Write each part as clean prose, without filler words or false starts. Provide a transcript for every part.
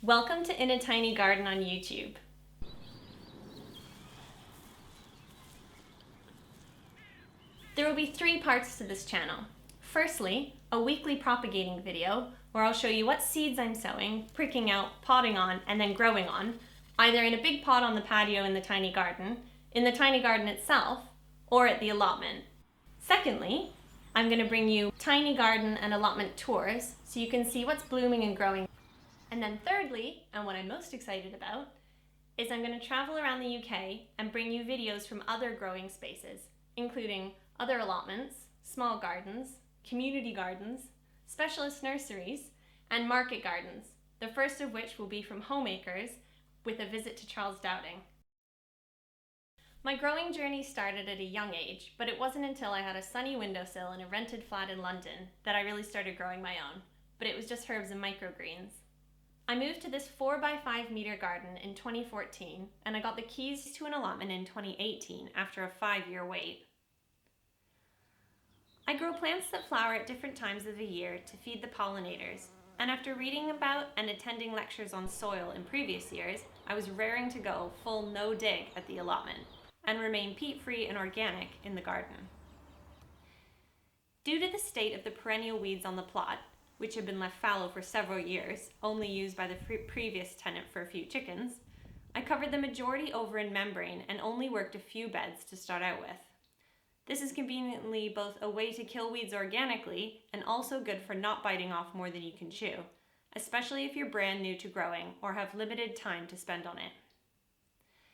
Welcome to In a Tiny Garden on YouTube. There will be 3 parts to this channel. Firstly, a weekly propagating video where I'll show you what seeds I'm sowing, pricking out, potting on, and then growing on, either in a big pot on the patio in the tiny garden, in the tiny garden itself, or at the allotment. Secondly, I'm going to bring you tiny garden and allotment tours so you can see what's blooming and growing. And then thirdly, and what I'm most excited about, is I'm going to travel around the UK and bring you videos from other growing spaces, including other allotments, small gardens, community gardens, specialist nurseries, and market gardens, the first of which will be from homemakers with a visit to Charles Dowding. My growing journey started at a young age, but it wasn't until I had a sunny windowsill in a rented flat in London that I really started growing my own, but it was just herbs and microgreens. I moved to this 4x5 meter garden in 2014, and I got the keys to an allotment in 2018 after a 5-year wait. I grow plants that flower at different times of the year to feed the pollinators, and after reading about and attending lectures on soil in previous years, I was raring to go full no-dig at the allotment and remain peat-free and organic in the garden. Due to the state of the perennial weeds on the plot, which had been left fallow for several years, only used by the previous tenant for a few chickens, I covered the majority over in membrane and only worked a few beds to start out with. This is conveniently both a way to kill weeds organically and also good for not biting off more than you can chew, especially if you're brand new to growing or have limited time to spend on it.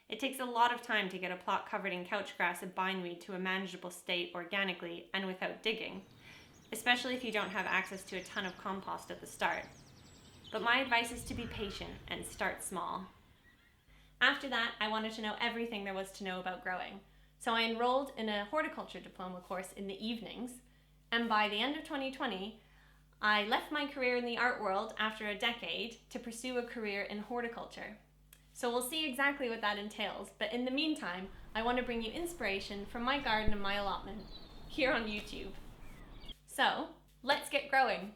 It takes a lot of time to get a plot covered in couch grass and bindweed to a manageable state organically and without digging, especially if you don't have access to a ton of compost at the start. But my advice is to be patient and start small. After that, I wanted to know everything there was to know about growing, so I enrolled in a horticulture diploma course in the evenings, and by the end of 2020, I left my career in the art world after a decade to pursue a career in horticulture. So we'll see exactly what that entails, but in the meantime, I want to bring you inspiration from my garden and my allotment here on YouTube. So, let's get growing.